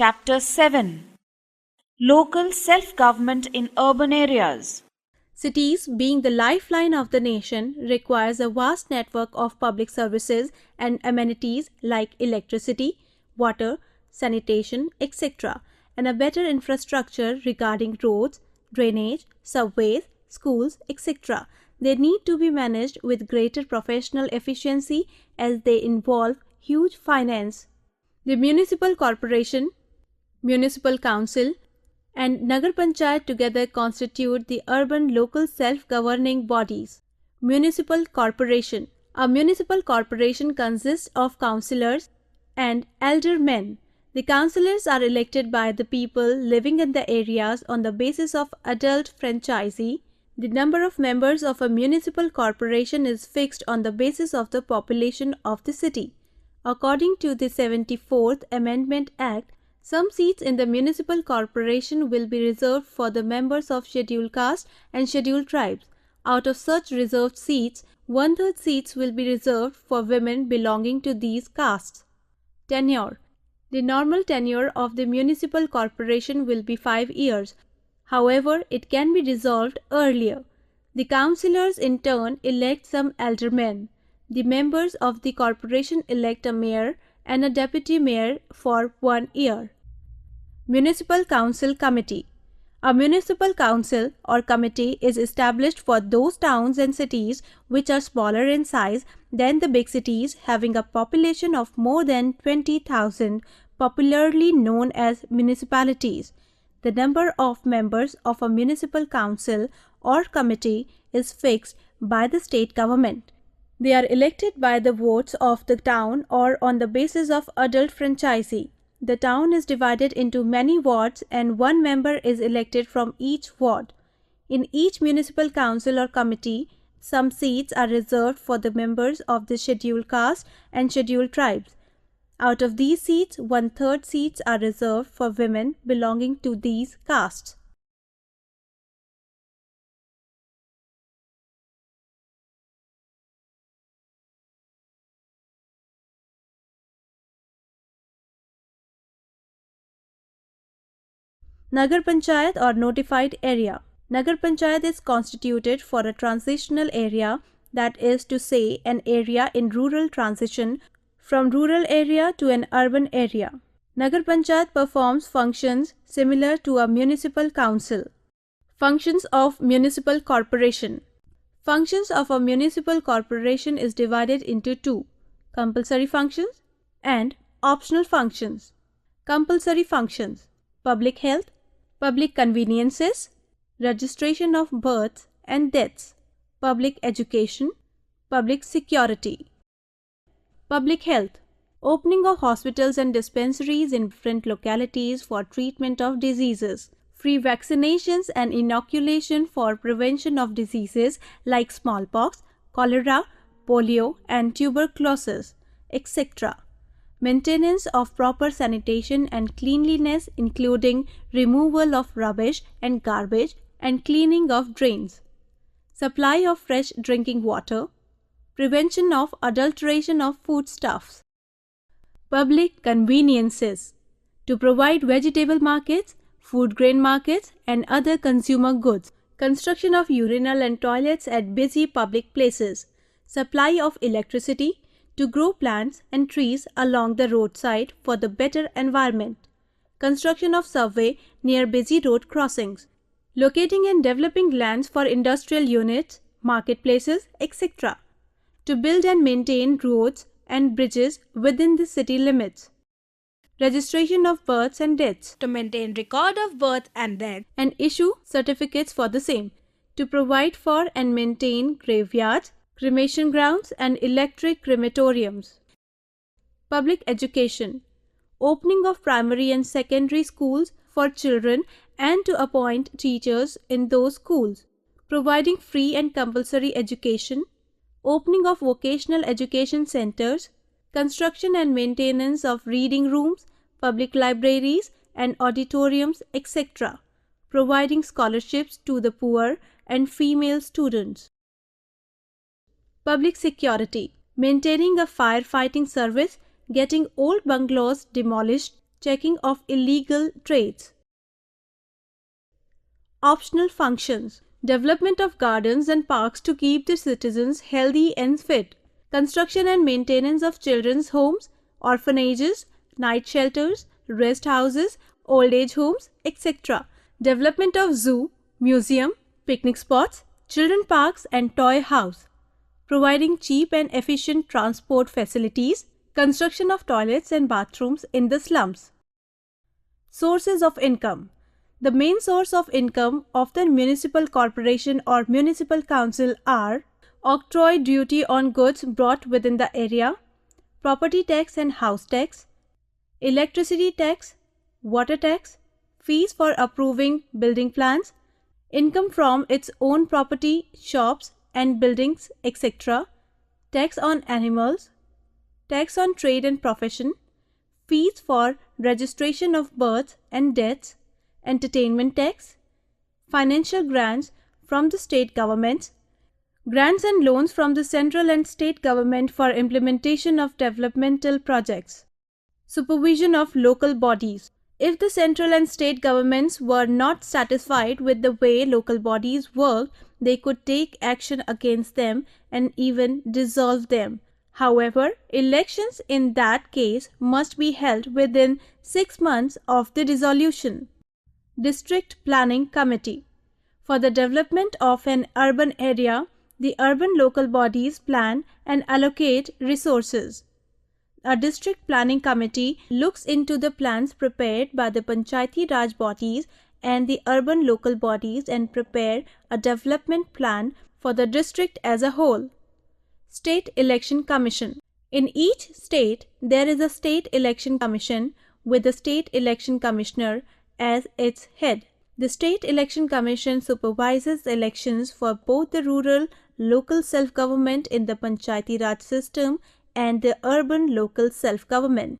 Chapter 7. Local Self-Government in Urban Areas. Cities, being the lifeline of the nation, requires a vast network of public services and amenities like electricity, water, sanitation, etc., and a better infrastructure regarding roads, drainage, subways, schools, etc. They need to be managed with greater professional efficiency as they involve huge finance. The municipal corporation, municipal council, and Nagar panchayat together constitute the urban local self-governing bodies. Municipal corporation. A municipal corporation consists of councillors and aldermen. The councillors are elected by the people living in the areas on the basis of adult franchisee. The number of members of a municipal corporation is fixed on the basis of the population of the city. According to the 74th Amendment Act, some seats in the municipal corporation will be reserved for the members of scheduled caste and scheduled tribes. Out of such reserved seats, 1/3 seats will be reserved for women belonging to these castes. Tenure. The normal tenure of the municipal corporation will be 5 years. However, it can be dissolved earlier. The councillors in turn elect some aldermen. The members of the corporation elect a mayor and a deputy mayor for 1 year. Municipal Council Committee. A municipal council or committee is established for those towns and cities which are smaller in size than the big cities, having a population of more than 20,000, popularly known as municipalities. The number of members of a municipal council or committee is fixed by the state government. They are elected by the votes of the town or on the basis of adult franchisee. The town is divided into many wards and one member is elected from each ward. In each municipal council or committee, some seats are reserved for the members of the scheduled caste and scheduled tribes. Out of these seats, 1/3 seats are reserved for women belonging to these castes. Nagar Panchayat or notified area. Nagar Panchayat is constituted for a transitional area, that is to say an area in rural transition from rural area to an urban area. Nagar Panchayat performs functions similar to a municipal council. Functions of municipal corporation. Functions of a municipal corporation is divided into two: compulsory functions and optional functions. Compulsory functions: public health, public conveniences, registration of births and deaths, public education, public security. Public health: opening of hospitals and dispensaries in different localities for treatment of diseases, free vaccinations and inoculation for prevention of diseases like smallpox, cholera, polio and tuberculosis, etc. Maintenance of proper sanitation and cleanliness, including removal of rubbish and garbage and cleaning of drains. Supply of fresh drinking water. Prevention of adulteration of foodstuffs. Public conveniences: to provide vegetable markets, food grain markets and other consumer goods. Construction of urinal and toilets at busy public places. Supply of electricity, to grow plants and trees along the roadside for the better environment. Construction of subway near busy road crossings. Locating and developing lands for industrial units, marketplaces, etc. To build and maintain roads and bridges within the city limits. Registration of births and deaths. To maintain record of birth and death and issue certificates for the same. To provide for and maintain graveyards, cremation grounds and electric crematoriums. Public education: opening of primary and secondary schools for children and to appoint teachers in those schools. Providing free and compulsory education. Opening of vocational education centers. Construction and maintenance of reading rooms, public libraries and auditoriums, etc. Providing scholarships to the poor and female students. Public security: maintaining a firefighting service, getting old bungalows demolished, checking of illegal trades. Optional functions: development of gardens and parks to keep the citizens healthy and fit, construction and maintenance of children's homes, orphanages, night shelters, rest houses, old age homes, etc. Development of zoo, museum, picnic spots, children parks and toy house. Providing cheap and efficient transport facilities, construction of toilets and bathrooms in the slums. Sources of income. The main source of income of the municipal corporation or municipal council are octroi duty on goods brought within the area, property tax and house tax, electricity tax, water tax, fees for approving building plans, income from its own property, shops and buildings, etc., tax on animals, tax on trade and profession, fees for registration of births and deaths, entertainment tax, financial grants from the state governments, grants and loans from the central and state government for implementation of developmental projects. Supervision of local bodies. If the central and state governments were not satisfied with the way local bodies worked, they could take action against them and even dissolve them. However, elections in that case must be held within 6 months of the dissolution. District Planning Committee. For the development of an urban area, the urban local bodies plan and allocate resources. A district planning committee looks into the plans prepared by the Panchayati Raj bodies and the urban local bodies and prepare a development plan for the district as a whole. State Election Commission. In each state, there is a State Election Commission with the State Election Commissioner as its head. The State Election Commission supervises elections for both the rural local self-government in the Panchayati Raj system and the urban local self-government.